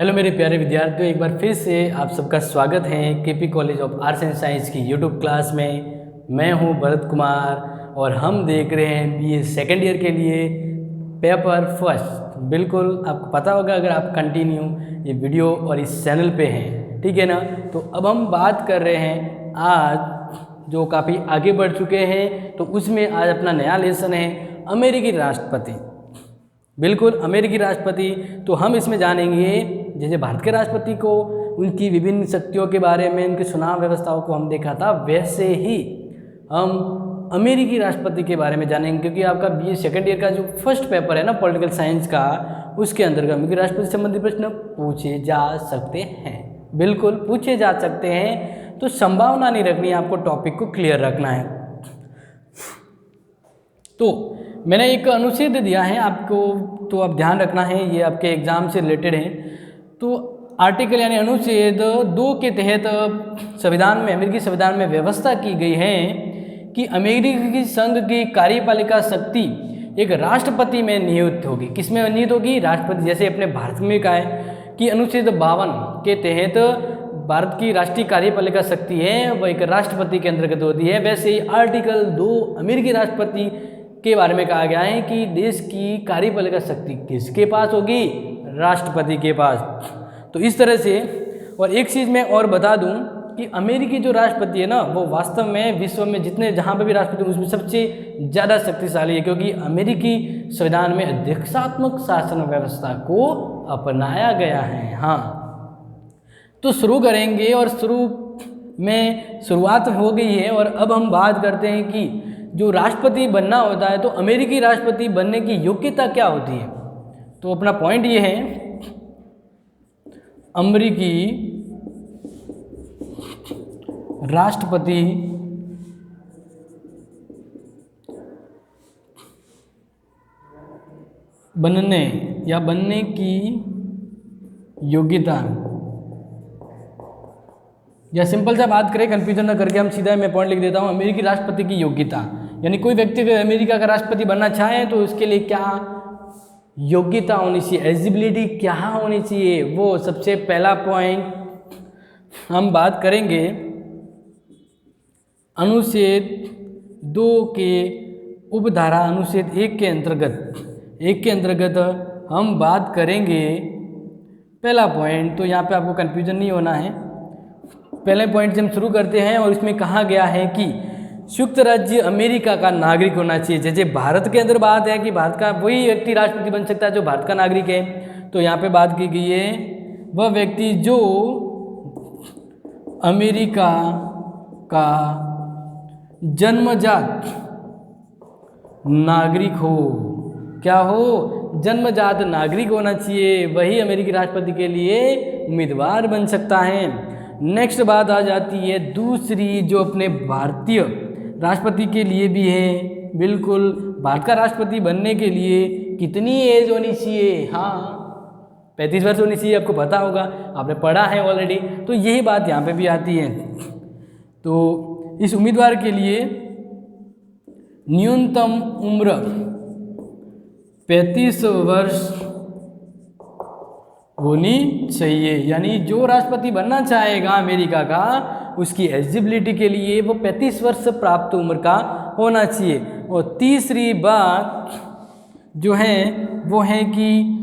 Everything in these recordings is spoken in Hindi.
हेलो मेरे प्यारे विद्यार्थियों, एक बार फिर से आप सबका स्वागत है KP college of arts and science की यूट्यूब क्लास में। मैं हूं भरत कुमार और हम देख रहे हैं बीए सेकेंड ईयर के लिए पेपर फर्स्ट। बिल्कुल आपको पता होगा अगर आप कंटिन्यू ये वीडियो और इस चैनल पे हैं, ठीक है ना। तो अब हम बात कर रहे हैं आज जो काफ़ी आगे बढ़ चुके हैं, तो उसमें आज अपना नया लेसन है अमेरिकी राष्ट्रपति। बिल्कुल अमेरिकी राष्ट्रपति। तो हम इसमें जानेंगे जैसे भारत के राष्ट्रपति को, उनकी विभिन्न शक्तियों के बारे में, उनकी चुनाव व्यवस्थाओं को हम देखा था, वैसे ही हम अमेरिकी राष्ट्रपति के बारे में जानेंगे। क्योंकि आपका बीए सेकेंड ईयर का जो फर्स्ट पेपर है ना पॉलिटिकल साइंस का, उसके अंतर्गत अमेरिकी राष्ट्रपति से संबंधित प्रश्न पूछे जा सकते हैं। बिल्कुल पूछे जा सकते हैं, तो संभावना नहीं रखनी है, आपको टॉपिक को क्लियर रखना है। तो मैंने एक अनुच्छेद दिया है आपको, तो आप ध्यान रखना है, ये आपके एग्जाम से रिलेटेड है। तो आर्टिकल यानी अनुच्छेद 2 के तहत संविधान में, अमेरिकी संविधान में व्यवस्था की गई है कि अमेरिकी संघ की कार्यपालिका शक्ति एक राष्ट्रपति में नियुक्त होगी। किसमें नियुक्त होगी? राष्ट्रपति। जैसे अपने भारत में कहा है कि अनुच्छेद 52 के तहत भारत की राष्ट्रीय कार्यपालिका शक्ति है वह एक राष्ट्रपति के अंतर्गत होती है, वैसे ही आर्टिकल 2 अमेरिकी राष्ट्रपति के बारे में कहा गया है कि देश की कार्यपालिका शक्ति किसके पास होगी? राष्ट्रपति के पास। तो इस तरह से, और एक चीज़ मैं और बता दूं कि अमेरिकी जो राष्ट्रपति है ना, वो वास्तव में विश्व में जितने जहाँ पर भी राष्ट्रपति उसमें सबसे ज़्यादा शक्तिशाली है, क्योंकि अमेरिकी संविधान में अध्यक्षात्मक शासन व्यवस्था को अपनाया गया है। हाँ, तो शुरू करेंगे और शुरुआत हो गई है। और अब हम बात करते हैं कि जो राष्ट्रपति बनना होता है, तो अमेरिकी राष्ट्रपति बनने की योग्यता क्या होती है। तो अपना पॉइंट ये है, अमेरिकी राष्ट्रपति बनने की योग्यता, या सिंपल सा बात करें, कंफ्यूजन ना करके हम सीधा मैं पॉइंट लिख देता हूँ, अमेरिकी राष्ट्रपति की योग्यता। यानी कोई व्यक्ति अगर अमेरिका का राष्ट्रपति बनना चाहे तो उसके लिए क्या योग्यता होनी चाहिए, एलिजिबिलिटी क्या होनी चाहिए, वो सबसे पहला पॉइंट हम बात करेंगे। अनुच्छेद 2 के उपधारा अनुच्छेद 1 के अंतर्गत हम बात करेंगे पहला पॉइंट। तो यहाँ पे आपको कंफ्यूजन नहीं होना है, पहले पॉइंट से हम शुरू करते हैं। और इसमें कहा गया है कि संयुक्त राज्य अमेरिका का नागरिक होना चाहिए। जैसे भारत के अंदर बात है कि भारत का वही व्यक्ति राष्ट्रपति बन सकता है जो भारत का नागरिक है, तो यहाँ पे बात की गई है वह व्यक्ति जो अमेरिका का जन्मजात नागरिक हो। क्या हो? जन्मजात नागरिक होना चाहिए, वही अमेरिकी राष्ट्रपति के लिए उम्मीदवार बन सकता है। नेक्स्ट बात आ जाती है दूसरी, जो अपने भारतीय राष्ट्रपति के लिए भी है। बिल्कुल, भारत का राष्ट्रपति बनने के लिए कितनी एज होनी चाहिए? हाँ, 35 वर्ष होनी चाहिए, आपको पता होगा, आपने पढ़ा है ऑलरेडी। तो यही बात यहाँ पे भी आती है। तो इस उम्मीदवार के लिए न्यूनतम उम्र 35 वर्ष होनी चाहिए। यानी जो राष्ट्रपति बनना चाहेगा अमेरिका का, उसकी एलिजिबिलिटी के लिए वो 35 वर्ष प्राप्त उम्र का होना चाहिए। और तीसरी बात जो है वो है कि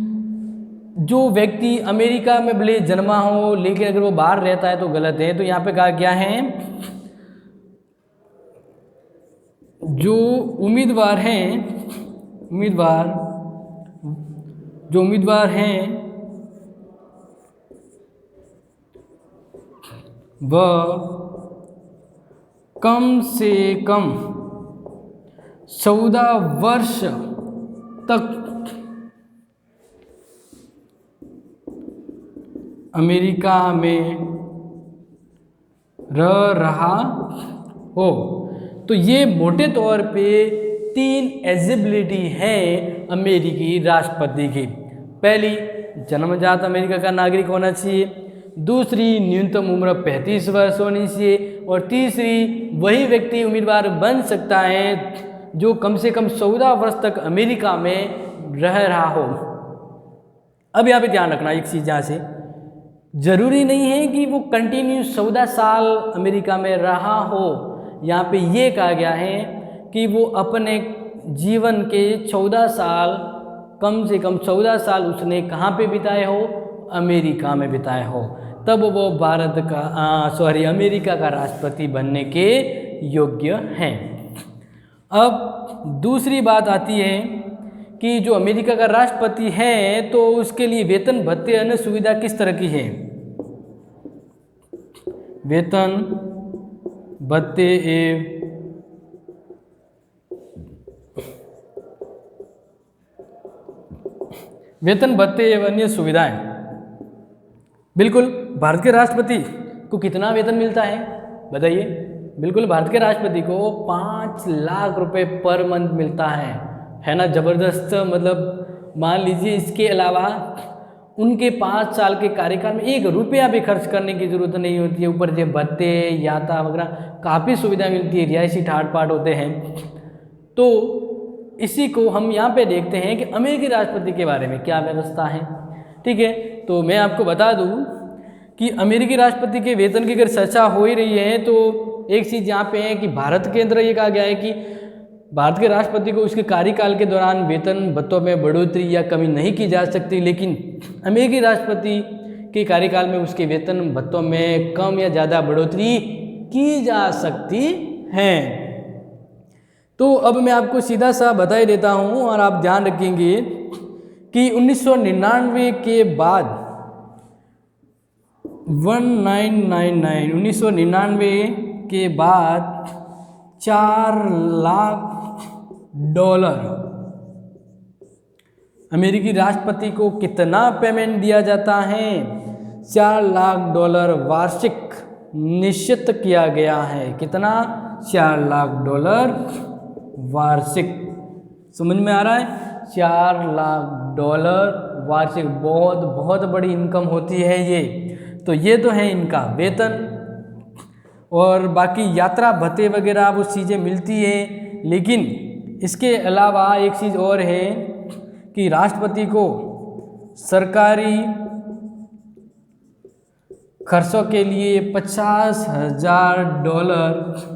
जो व्यक्ति अमेरिका में भले जन्मा हो, लेकिन अगर वो बाहर रहता है तो गलत है। तो यहाँ पे कहा गया है जो उम्मीदवार हैं वह कम से कम 14 वर्ष तक अमेरिका में रह रहा हो। तो ये मोटे तौर पे 3 एलिजिबिलिटी है अमेरिकी राष्ट्रपति की। पहली, जन्मजात अमेरिका का नागरिक होना चाहिए। दूसरी, न्यूनतम उम्र 35 वर्ष होनी चाहिए। और तीसरी, वही व्यक्ति उम्मीदवार बन सकता है जो कम से कम 14 वर्ष तक अमेरिका में रह रहा हो। अब यहाँ पे ध्यान रखना एक चीज़ यहाँ से ज़रूरी नहीं है कि वो कंटिन्यू 14 साल अमेरिका में रहा हो। यहाँ पे ये कहा गया है कि वो अपने जीवन के 14 साल, कम से कम 14 साल उसने कहाँ पे बिताए हो, अमेरिका में बिताए हो, तब वो अमेरिका का राष्ट्रपति बनने के योग्य हैं। अब दूसरी बात आती है कि जो अमेरिका का राष्ट्रपति है तो उसके लिए वेतन भत्ते अन्य सुविधा किस तरह की है। वेतन भत्ते एवं अन्य सुविधाएं। बिल्कुल, भारत के राष्ट्रपति को कितना वेतन मिलता है बताइए। बिल्कुल, भारत के राष्ट्रपति को 5 लाख रुपए पर मंथ मिलता है ना। ज़बरदस्त। मतलब मान लीजिए इसके अलावा उनके 5 साल के कार्यकाल में 1 रुपया भी खर्च करने की ज़रूरत नहीं होती है। ऊपर से भत्ते, यात्रा वगैरह काफ़ी सुविधा मिलती है, रिहायशी ठाट पाट होते हैं। तो इसी को हम यहाँ पे देखते हैं कि अमेरिकी राष्ट्रपति के बारे में क्या व्यवस्था है। ठीक है, तो मैं आपको बता दूँ कि अमेरिकी राष्ट्रपति के वेतन की अगर चर्चा हो ही रही है तो एक चीज़ यहाँ पे है कि भारत के अंदर ये कहा गया है कि भारत के राष्ट्रपति को उसके कार्यकाल के दौरान वेतन भत्तों में बढ़ोतरी या कमी नहीं की जा सकती, लेकिन अमेरिकी राष्ट्रपति के कार्यकाल में उसके वेतन भत्तों में कम या ज़्यादा बढ़ोतरी की जा सकती है। तो अब मैं आपको सीधा सा बता ही देता हूँ और आप ध्यान रखेंगे कि 1999 के बाद 1999 के बाद $4 लाख अमेरिकी राष्ट्रपति को कितना पेमेंट दिया जाता है। $4 लाख वार्षिक निश्चित किया गया है। कितना? $4 लाख वार्षिक। समझ में आ रहा है? $4 लाख वार्षिक। बहुत बहुत बड़ी इनकम होती है ये। तो ये तो है इनका वेतन, और बाकी यात्रा भत्ते वगैरह वो चीज़ें मिलती है। लेकिन इसके अलावा एक चीज़ और है कि राष्ट्रपति को सरकारी खर्चों के लिए $50,000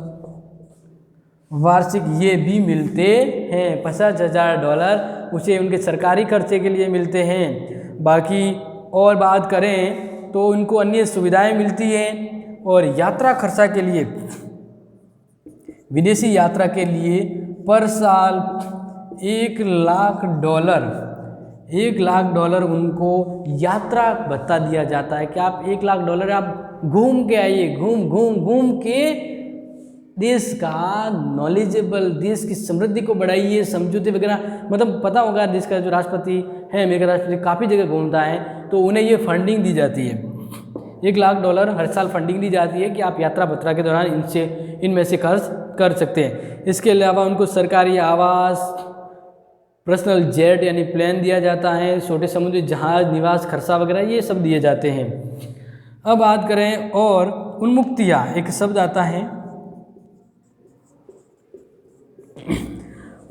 वार्षिक ये भी मिलते हैं। $50,000 उसे उनके सरकारी खर्चे के लिए मिलते हैं। बाकी और बात करें तो उनको अन्य सुविधाएं मिलती हैं, और यात्रा खर्चा के लिए, विदेशी यात्रा के लिए पर साल $1 लाख उनको यात्रा भत्ता दिया जाता है कि आप $1 लाख आप घूम के आइए, घूम के देश का नॉलेजेबल, देश की समृद्धि को बढ़ाइए, समझौते वगैरह। मतलब पता होगा देश का जो राष्ट्रपति है, अमेरिका राष्ट्रपति काफ़ी जगह घूमता है, तो उन्हें ये फंडिंग दी जाती है। $1 लाख हर साल फंडिंग दी जाती है कि आप यात्रा भत्ता के दौरान इनमें से खर्च कर सकते हैं। इसके अलावा उनको सरकारी आवास, पर्सनल जेट यानी प्लेन दिया जाता है, छोटे समुद्री जहाज, निवास खर्चा वगैरह ये सब दिए जाते हैं। अब बात करें और उन्मुक्तियाँ, एक शब्द आता है।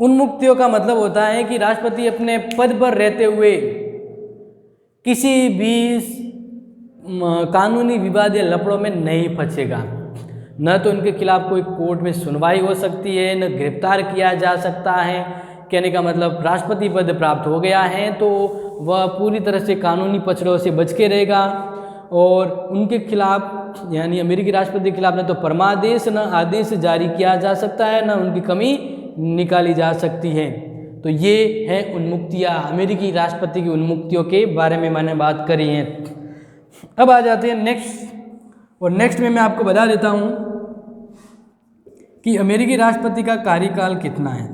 उन्मुक्तियों का मतलब होता है कि राष्ट्रपति अपने पद पर रहते हुए किसी भी कानूनी विवाद या लफड़ों में नहीं फंसेगा। न तो उनके खिलाफ कोई कोर्ट में सुनवाई हो सकती है, न गिरफ्तार किया जा सकता है। कहने का मतलब राष्ट्रपति पद प्राप्त हो गया है तो वह पूरी तरह से कानूनी पचड़ों से बच के रहेगा, और उनके खिलाफ यानी अमेरिकी राष्ट्रपति के खिलाफ न तो परमादेश न आदेश जारी किया जा सकता है, न उनकी कमी निकाली जा सकती है। तो ये है उन्मुक्तियाँ, अमेरिकी राष्ट्रपति की उन्मुक्तियों के बारे में मैंने बात करी है। अब आ जाते हैं नेक्स्ट, और नेक्स्ट में मैं आपको बता देता हूँ कि अमेरिकी राष्ट्रपति का कार्यकाल कितना है।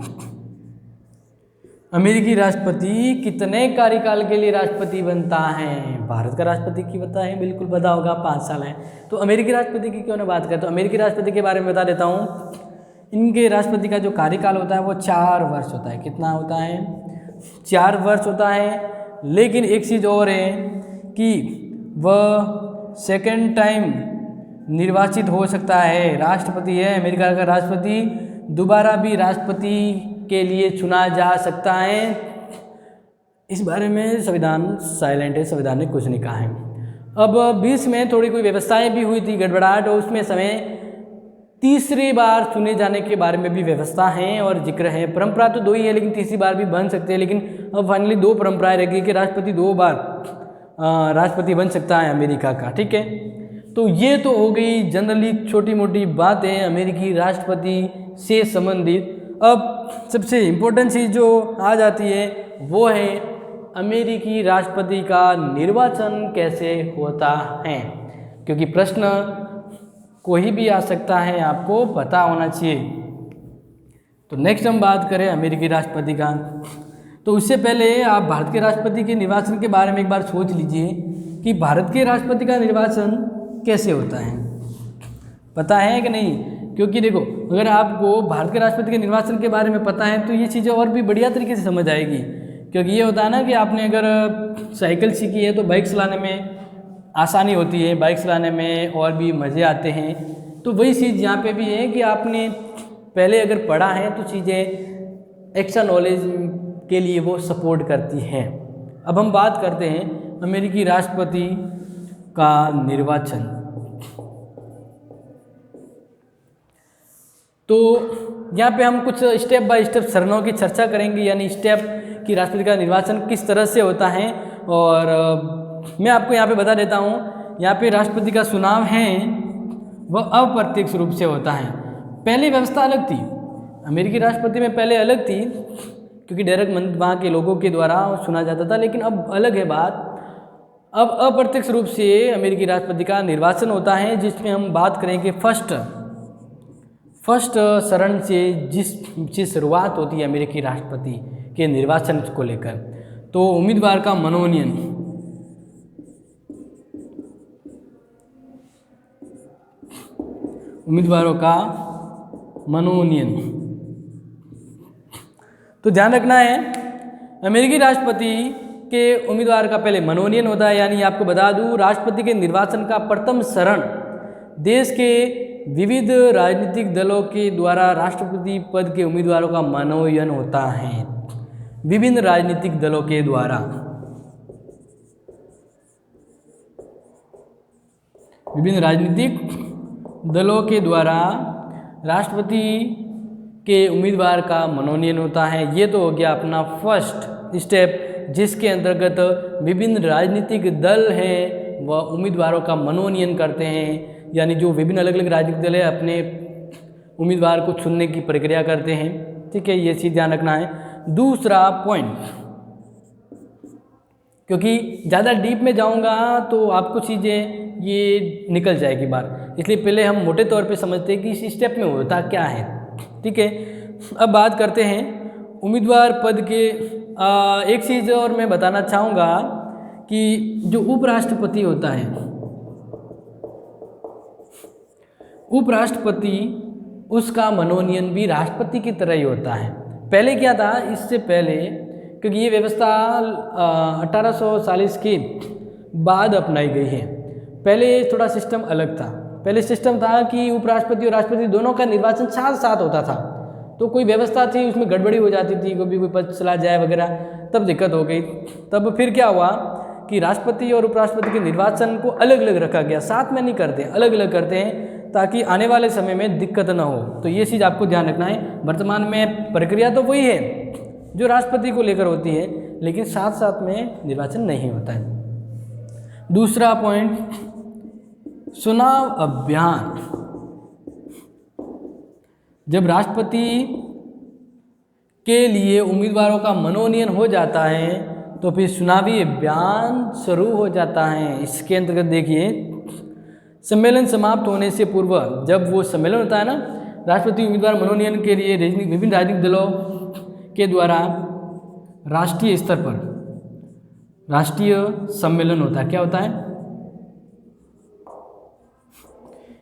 अमेरिकी राष्ट्रपति कितने कार्यकाल के लिए राष्ट्रपति बनता है। भारत का राष्ट्रपति की पता है, बिल्कुल पता होगा, 5 साल है। तो अमेरिकी राष्ट्रपति की क्यों ना बात करें, तो अमेरिकी राष्ट्रपति के बारे में बता देता हूँ। इनके राष्ट्रपति का जो कार्यकाल होता है वो 4 वर्ष होता है। कितना होता है? 4 वर्ष होता है। लेकिन एक चीज़ और है कि वह सेकेंड टाइम निर्वाचित हो सकता है। राष्ट्रपति है अमेरिका का राष्ट्रपति, दोबारा भी राष्ट्रपति के लिए चुना जा सकता है। इस बारे में संविधान साइलेंट है, संविधान ने कुछ नहीं कहा है। अब बीच में थोड़ी कोई व्यवस्थाएं भी हुई थी, गड़बड़ाहट, और उसमें समय तीसरी बार चुने जाने के बारे में भी व्यवस्था है और जिक्र है। परंपरा तो 2 ही है, लेकिन तीसरी बार भी बन सकते हैं। लेकिन अब फाइनली 2 परंपराएं रह गई कि राष्ट्रपति 2 बार राष्ट्रपति बन सकता है अमेरिका का। ठीक है, तो ये तो हो गई जनरली छोटी मोटी बातें अमेरिकी राष्ट्रपति से संबंधित। अब सबसे इम्पोर्टेंट चीज़ जो आ जाती है वो है अमेरिकी राष्ट्रपति का निर्वाचन कैसे होता है, क्योंकि प्रश्न कोई भी आ सकता है, आपको पता होना चाहिए। तो नेक्स्ट हम बात करें अमेरिकी राष्ट्रपति का। तो उससे पहले आप भारत के राष्ट्रपति के निर्वाचन के बारे में एक बार सोच लीजिए कि भारत के राष्ट्रपति का निर्वाचन कैसे होता है, पता है कि नहीं? क्योंकि देखो, अगर आपको भारत के राष्ट्रपति के निर्वाचन के बारे में पता है तो ये चीज़ें और भी बढ़िया तरीके से समझ आएगी। क्योंकि ये होता है ना कि आपने अगर साइकिल सीखी है तो बाइक चलाने में आसानी होती है, बाइक चलाने में और भी मज़े आते हैं। तो वही चीज़ यहाँ पे भी है कि आपने पहले अगर पढ़ा है तो चीज़ें एक्स्ट्रा नॉलेज के लिए वो सपोर्ट करती हैं। अब हम बात करते हैं अमेरिकी राष्ट्रपति का निर्वाचन। तो यहाँ पे हम कुछ स्टेप बाय स्टेप चरणों की चर्चा करेंगे, यानी स्टेप कि राष्ट्रपति का निर्वाचन किस तरह से होता है। और मैं आपको यहाँ पे बता देता हूँ, यहाँ पे राष्ट्रपति का चुनाव है वह अप्रत्यक्ष रूप से होता है। पहले व्यवस्था अलग थी, अमेरिकी राष्ट्रपति में पहले अलग थी, क्योंकि डायरेक्ट वहाँ के लोगों के द्वारा चुना जाता था। लेकिन अब अलग है बात, अब अप्रत्यक्ष रूप से अमेरिकी राष्ट्रपति का निर्वाचन होता है, जिसमें हम बात करेंगे फर्स्ट चरण से जिससे शुरुआत होती है अमेरिकी राष्ट्रपति के निर्वाचन को लेकर। तो उम्मीदवार का मनोनयन, उम्मीदवारों का मनोनयन। तो ध्यान रखना है, अमेरिकी राष्ट्रपति के उम्मीदवार का पहले मनोनयन होता है। यानी आपको बता दूं, राष्ट्रपति के निर्वाचन का प्रथम चरण देश के विविध राजनीतिक दलों के द्वारा राष्ट्रपति पद के उम्मीदवारों का मनोनयन होता है। विभिन्न राजनीतिक दलों के द्वारा, विभिन्न राजनीतिक दलों के द्वारा राष्ट्रपति के उम्मीदवार का मनोनयन होता है। ये तो हो गया अपना फर्स्ट स्टेप, जिसके अंतर्गत विभिन्न राजनीतिक दल हैं वह उम्मीदवारों का मनोनयन करते हैं। यानी जो विभिन्न अलग अलग राजनीतिक दल है अपने उम्मीदवार को चुनने की प्रक्रिया करते हैं। ठीक है, ये चीज़ ध्यान रखना है। दूसरा पॉइंट, क्योंकि ज़्यादा डीप में जाऊंगा तो आपको चीज़ें ये निकल जाएगी बाहर, इसलिए पहले हम मोटे तौर पे समझते हैं कि इस स्टेप में होता क्या है। ठीक है, अब बात करते हैं उम्मीदवार पद के। एक चीज़ और मैं बताना चाहूँगा कि जो उपराष्ट्रपति होता है, उपराष्ट्रपति उसका मनोनयन भी राष्ट्रपति की तरह ही होता है। पहले क्या था, इससे पहले, क्योंकि ये व्यवस्था 1840 के बाद अपनाई गई है। पहले थोड़ा सिस्टम अलग था। पहले सिस्टम था कि उपराष्ट्रपति और राष्ट्रपति दोनों का निर्वाचन साथ साथ होता था। तो कोई व्यवस्था थी उसमें गड़बड़ी हो जाती थी, कभी कोई पद चला जाए वगैरह, तब दिक्कत हो गई। तब फिर क्या हुआ कि राष्ट्रपति और उपराष्ट्रपति के निर्वाचन को अलग अलग रखा गया, साथ में नहीं करते, अलग अलग करते हैं ताकि आने वाले समय में दिक्कत ना हो। तो ये चीज़ आपको ध्यान रखना है। वर्तमान में प्रक्रिया तो वही है जो राष्ट्रपति को लेकर होती है, लेकिन साथ साथ में निर्वाचन नहीं होता है। दूसरा पॉइंट, चुनाव अभियान। जब राष्ट्रपति के लिए उम्मीदवारों का मनोनयन हो जाता है तो फिर चुनावी अभियान शुरू हो जाता है। इसके अंतर्गत देखिए, सम्मेलन समाप्त होने से पूर्व, जब वो सम्मेलन होता है ना, राष्ट्रपति उम्मीदवार मनोनयन के लिए विभिन्न राजनीतिक दलों के द्वारा राष्ट्रीय स्तर पर राष्ट्रीय सम्मेलन होता है। क्या होता है?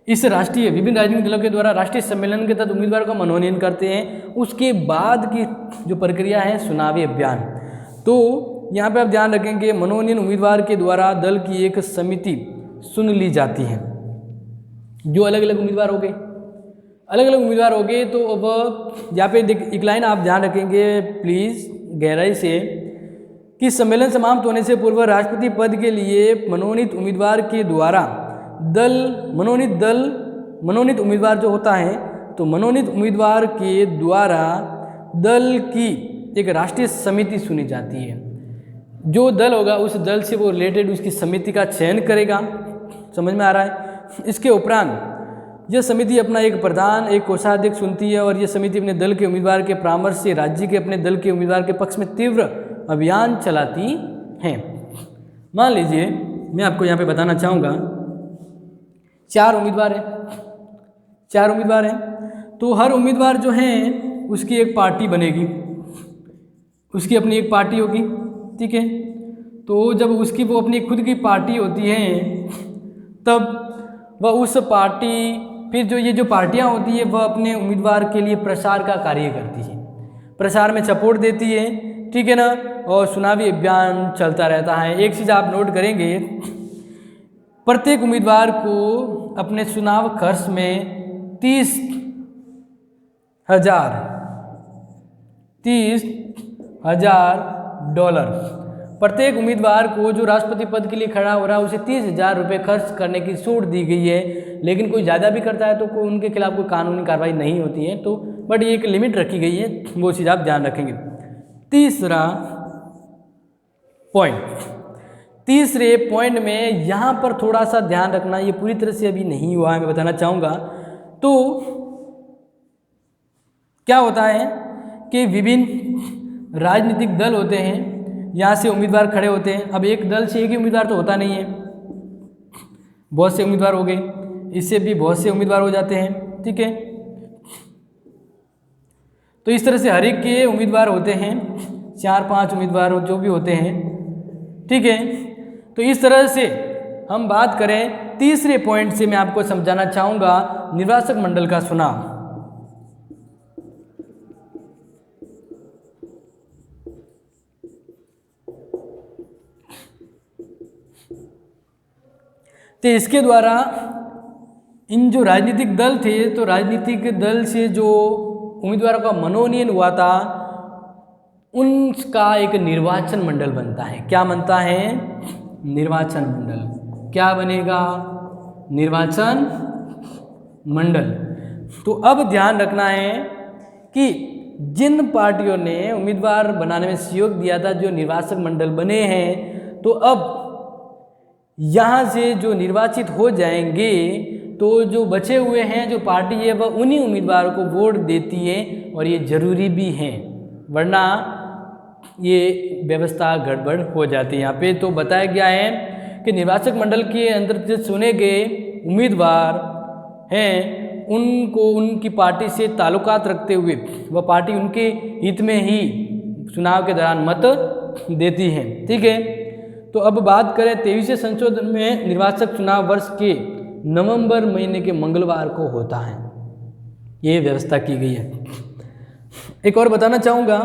इस राष्ट्रीय विभिन्न राजनीतिक दलों के द्वारा राष्ट्रीय सम्मेलन के तहत उम्मीदवारों का मनोनयन करते हैं। उसके बाद की जो प्रक्रिया है चुनावी अभियान। तो यहाँ पे आप ध्यान रखेंगे, मनोनयन उम्मीदवार के द्वारा दल की एक समिति सुन ली जाती है। जो अलग अलग उम्मीदवार हो गए, अलग अलग उम्मीदवार हो गए, तो अब यहाँ पे एक लाइन आप ध्यान रखेंगे प्लीज़ गहराई से, कि सम्मेलन समाप्त होने से पूर्व राष्ट्रपति पद के लिए मनोनीत उम्मीदवार के द्वारा मनोनीत उम्मीदवार जो होता है, तो मनोनीत उम्मीदवार के द्वारा दल की एक राष्ट्रीय समिति चुनी जाती है। जो दल होगा उस दल से वो रिलेटेड उसकी समिति का चयन करेगा। समझ में आ रहा है। इसके उपरांत यह समिति अपना एक प्रधान, एक कोषाध्यक्ष चुनती है और यह समिति अपने दल के उम्मीदवार के परामर्श से राज्य के अपने दल के उम्मीदवार के पक्ष में तीव्र अभियान चलाती हैं। मान लीजिए मैं आपको यहाँ पे बताना चाहूँगा, 4 उम्मीदवार हैं, तो हर उम्मीदवार जो हैं उसकी एक पार्टी बनेगी, उसकी अपनी एक पार्टी होगी, ठीक है। तो जब उसकी वो अपनी खुद की पार्टी होती है तब वह उस पार्टी, फिर जो ये जो पार्टियां होती है वह अपने उम्मीदवार के लिए प्रचार का कार्य करती है, प्रचार में सपोर्ट देती है, ठीक है ना, और चुनावी अभियान चलता रहता है। एक चीज़ आप नोट करेंगे, प्रत्येक उम्मीदवार को अपने चुनाव खर्च में 30,000 डॉलर, प्रत्येक उम्मीदवार को जो राष्ट्रपति पद के लिए खड़ा हो रहा है उसे 30,000 रुपये खर्च करने की छूट दी गई है। लेकिन कोई ज़्यादा भी करता है तो कोई उनके खिलाफ कोई कानूनी कार्रवाई नहीं होती है, तो बट ये एक लिमिट रखी गई है, वो चीज़ आप ध्यान रखेंगे। तीसरे पॉइंट में यहाँ पर थोड़ा सा ध्यान रखना, ये पूरी तरह से अभी नहीं हुआ है, मैं बताना चाहूँगा। तो क्या होता है कि विभिन्न राजनीतिक दल होते हैं, यहाँ से उम्मीदवार खड़े होते हैं। अब एक दल से एक ही उम्मीदवार तो होता नहीं है, बहुत से उम्मीदवार हो गए, इससे भी बहुत से उम्मीदवार हो जाते हैं, ठीक है। तो इस तरह से हर एक के उम्मीदवार होते हैं, 4-5 उम्मीदवार जो भी होते हैं, ठीक है। तो इस तरह से हम बात करें, तीसरे पॉइंट से मैं आपको समझाना चाहूँगा निर्वाचक मंडल का चुनाव। तो इसके द्वारा इन जो राजनीतिक दल थे, तो राजनीतिक दल से जो उम्मीदवारों का मनोनयन हुआ था उनका एक निर्वाचन मंडल बनता है। क्या बनता है? निर्वाचन मंडल। क्या बनेगा? निर्वाचन मंडल। तो अब ध्यान रखना है कि जिन पार्टियों ने उम्मीदवार बनाने में सहयोग दिया था, जो निर्वाचक मंडल बने हैं, तो अब यहाँ से जो निर्वाचित हो जाएंगे तो जो बचे हुए हैं जो पार्टी है वह उन्हीं उम्मीदवारों को वोट देती है, और ये जरूरी भी है, वरना ये व्यवस्था गड़बड़ हो जाती है। यहाँ पे तो बताया गया है कि निर्वाचक मंडल के अंदर जो चुने गए उम्मीदवार हैं उनको उनकी पार्टी से ताल्लुकात रखते हुए वह पार्टी उनके हित में ही चुनाव के दौरान मत देती है, ठीक है। तो अब बात करें 23वें संशोधन में निर्वाचक चुनाव वर्ष के नवंबर महीने के मंगलवार को होता है, ये व्यवस्था की गई है। एक और बताना चाहूँगा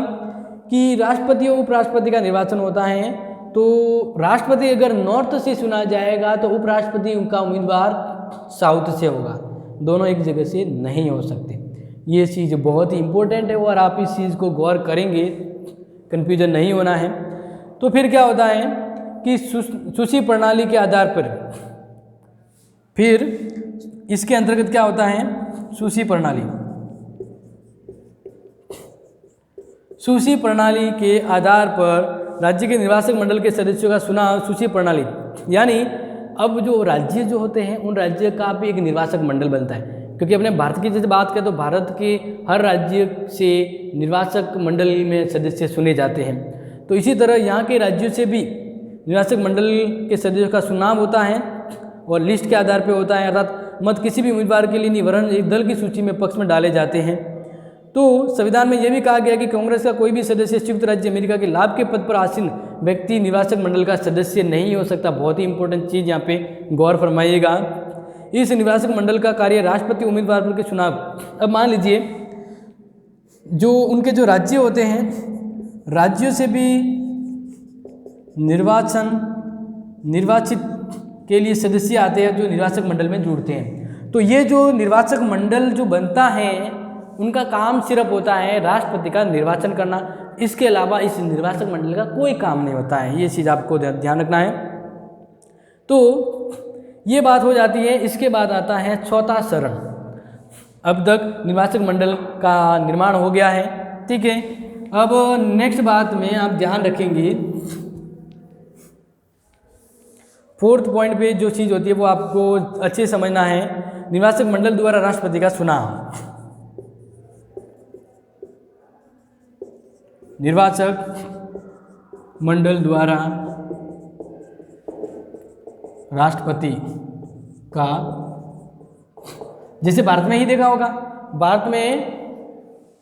कि राष्ट्रपति और उपराष्ट्रपति का निर्वाचन होता है, तो राष्ट्रपति अगर नॉर्थ से चुना जाएगा तो उपराष्ट्रपति उनका उम्मीदवार साउथ से होगा, दोनों एक जगह से नहीं हो सकते। ये चीज़ बहुत ही इम्पोर्टेंट है और आप इस चीज़ को गौर करेंगे, कन्फ्यूजन नहीं होना है। तो फिर क्या होता है कि सूची प्रणाली के आधार पर, फिर इसके अंतर्गत क्या होता है? सूची प्रणाली। सूची प्रणाली के आधार पर राज्य के निर्वाचक मंडल के सदस्यों का चुनाव सूची प्रणाली, यानी अब जो राज्य जो होते हैं उन राज्य का भी एक निर्वाचक मंडल बनता है, क्योंकि अपने भारत की जैसे बात करें तो भारत के हर राज्य से निर्वाचक मंडल में सदस्य चुने जाते हैं। तो इसी तरह यहाँ के राज्यों से भी निर्वाचक मंडल के सदस्यों का चुनाव होता है और लिस्ट के आधार पर होता है, अर्थात मत किसी भी उम्मीदवार के लिए नहीं वरन एक दल की सूची में पक्ष में डाले जाते हैं। तो संविधान में यह भी कहा गया कि कांग्रेस का कोई भी सदस्य संयुक्त राज्य अमेरिका के लाभ के पद पर आसीन व्यक्ति निर्वाचक मंडल का सदस्य नहीं हो सकता। बहुत ही इंपॉर्टेंट चीज़ यहाँ पे गौर फरमाइएगा। इस निर्वाचक मंडल का कार्य राष्ट्रपति उम्मीदवार के चुनाव। अब मान लीजिए जो उनके जो राज्य होते हैं, राज्यों से भी निर्वाचित के लिए सदस्य आते हैं जो निर्वाचक मंडल में जुड़ते हैं। तो ये जो निर्वाचक मंडल जो बनता है उनका काम सिर्फ होता है राष्ट्रपति का निर्वाचन करना, इसके अलावा इस निर्वाचक मंडल का कोई काम नहीं होता है। ये चीज़ आपको ध्यान रखना है। तो ये बात हो जाती है। इसके बाद आता है चौथा चरण। अब तक निर्वाचक मंडल का निर्माण हो गया है, ठीक है। अब नेक्स्ट बात में आप ध्यान रखेंगे, फोर्थ पॉइंट पे जो चीज़ होती है वो आपको अच्छे समझना है। निर्वाचक मंडल द्वारा राष्ट्रपति का चुनाव। निर्वाचक मंडल द्वारा राष्ट्रपति का, जैसे भारत में ही देखा होगा, भारत में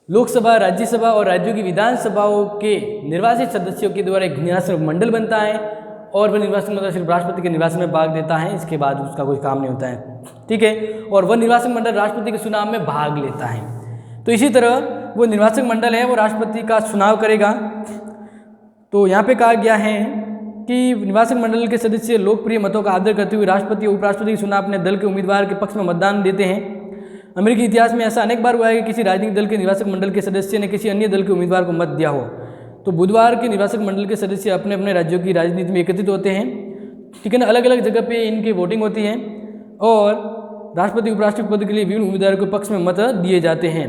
लोकसभा, राज्यसभा और राज्यों की विधानसभाओं के निर्वाचित सदस्यों के द्वारा एक निर्वाचक मंडल बनता है और वह निर्वाचक मंडल सिर्फ राष्ट्रपति के निर्वाचन में भाग देता है। इसके बाद उसका कोई काम नहीं होता है, ठीक है। और वह निर्वाचक मंडल राष्ट्रपति के चुनाव में भाग लेता है। तो इसी तरह वो निर्वाचक मंडल है वो राष्ट्रपति का चुनाव करेगा। तो यहाँ पे कहा गया है कि निर्वाचक मंडल के सदस्य लोकप्रिय मतों का आदर करते हुए राष्ट्रपति और उपराष्ट्रपति के चुनाव अपने दल के उम्मीदवार के पक्ष में मतदान देते हैं। अमेरिकी इतिहास में ऐसा अनेक बार हुआ है कि किसी राजनीतिक दल के निर्वाचक मंडल के सदस्य ने किसी अन्य दल के उम्मीदवार को मत दिया हो। तो बुधवार के निर्वाचक मंडल के सदस्य अपने अपने राज्यों की राजनीति में एकत्रित होते हैं, ठीक है ना। अलग अलग जगह पे इनकी वोटिंग होती है और राष्ट्रपति उपराष्ट्रपति पद के लिए विभिन्न उम्मीदवारों के पक्ष में मत दिए जाते हैं।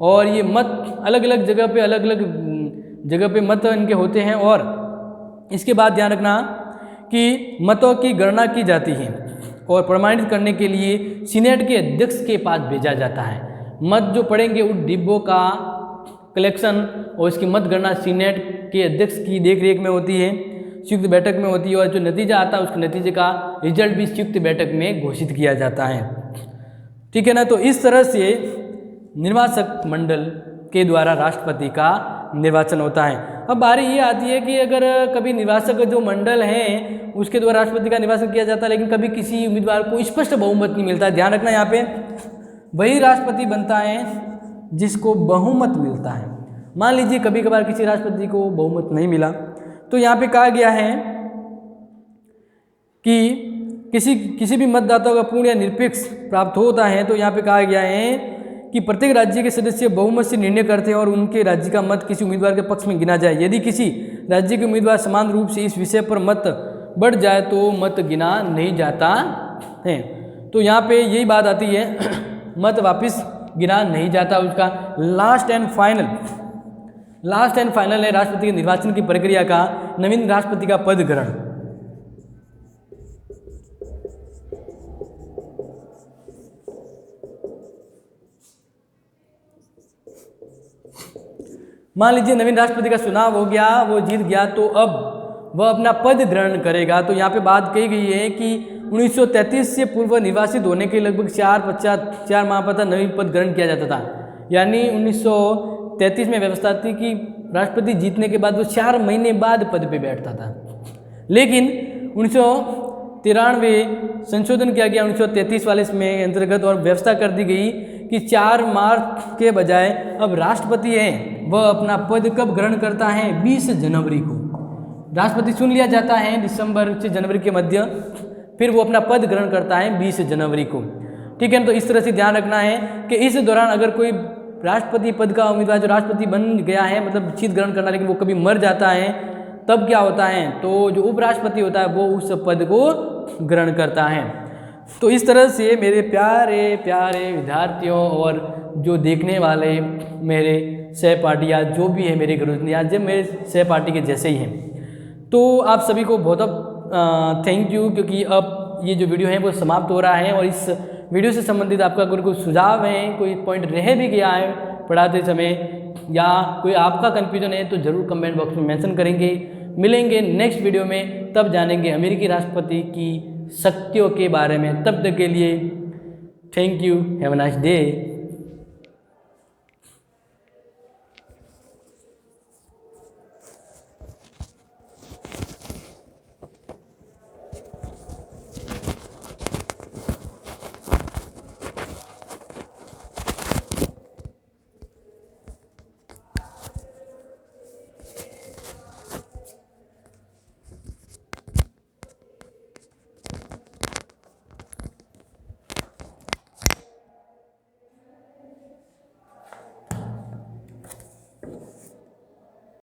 और ये मत अलग अलग जगह पे मत इनके होते हैं। और इसके बाद ध्यान रखना कि मतों की गणना की जाती है और प्रमाणित करने के लिए सीनेट के अध्यक्ष के पास भेजा जाता है। मत जो पड़ेंगे उन डिब्बों का कलेक्शन और इसकी मत गणना सीनेट के अध्यक्ष की देखरेख में होती है, संयुक्त बैठक में होती है। और जो नतीजा आता है उसके नतीजे का रिजल्ट भी संयुक्त बैठक में घोषित किया जाता है, ठीक है ना। तो इस तरह से निर्वाचक मंडल के द्वारा राष्ट्रपति का निर्वाचन होता है। अब बारी ये आती है कि अगर कभी निर्वाचक जो मंडल है उसके द्वारा राष्ट्रपति का निर्वाचन किया जाता है लेकिन कभी किसी उम्मीदवार को स्पष्ट बहुमत नहीं मिलता है। ध्यान रखना, यहाँ पे वही राष्ट्रपति बनता है जिसको बहुमत मिलता है। मान लीजिए कभी कभार किसी राष्ट्रपति को बहुमत नहीं मिला, तो यहाँ पे कहा गया है कि किसी भी मतदाता का पूर्ण या निरपेक्ष प्राप्त होता है। तो यहाँ पे कहा गया है कि प्रत्येक राज्य के सदस्य बहुमत से निर्णय करते हैं और उनके राज्य का मत किसी उम्मीदवार के पक्ष में गिना जाए। यदि किसी राज्य के उम्मीदवार समान रूप से इस विषय पर मत बढ़ जाए तो मत गिना नहीं जाता है। तो यहाँ पे यही बात आती है, मत वापस गिना नहीं जाता। उसका लास्ट एंड फाइनल है राष्ट्रपति के निर्वाचन की प्रक्रिया का नवीन राष्ट्रपति का पद ग्रहण। मान लीजिए नवीन राष्ट्रपति का चुनाव हो गया, वो जीत गया, तो अब वह अपना पद ग्रहण करेगा। तो यहाँ पे बात कही गई है कि 1933 से पूर्व निर्वाचित होने के लगभग 4 माह पर नवीन पद ग्रहण किया जाता था। यानी 1933 में व्यवस्था थी कि राष्ट्रपति जीतने के बाद वो 4 महीने बाद पद पे बैठता था। लेकिन 1993 संशोधन किया गया 1933 वाले इसमें अंतर्गत और व्यवस्था कर दी गई कि 4 मार्च के बजाय अब राष्ट्रपति है वह अपना पद कब ग्रहण करता है, 20 जनवरी को। राष्ट्रपति चुन लिया जाता है दिसंबर से जनवरी के मध्य, फिर वो अपना पद ग्रहण करता है 20 जनवरी को, ठीक है। तो इस तरह से ध्यान रखना है कि इस दौरान अगर कोई राष्ट्रपति पद का उम्मीदवार जो राष्ट्रपति बन गया है, मतलब जीत ग्रहण करना, लेकिन वो कभी मर जाता है, तब क्या होता है, तो जो उपराष्ट्रपति होता है वो उस पद को ग्रहण करता है। तो इस तरह से मेरे प्यारे प्यारे विद्यार्थियों और जो देखने वाले मेरे सहपाठियाँ जो भी है मेरे गुरुजन जब मेरे सहपाठी के जैसे ही हैं, तो आप सभी को बहुत थैंक यू, क्योंकि अब ये जो वीडियो है वो समाप्त हो रहा है। और इस वीडियो से संबंधित आपका अगर कोई सुझाव है, कोई पॉइंट रह भी गया है पढ़ाते समय, या कोई आपका कन्फ्यूजन है, तो ज़रूर कमेंट बॉक्स में मेंशन करेंगे। मिलेंगे नेक्स्ट वीडियो में, तब जानेंगे अमेरिकी राष्ट्रपति की शक्तियों के बारे में। तब तक के लिए thank you, have a nice day.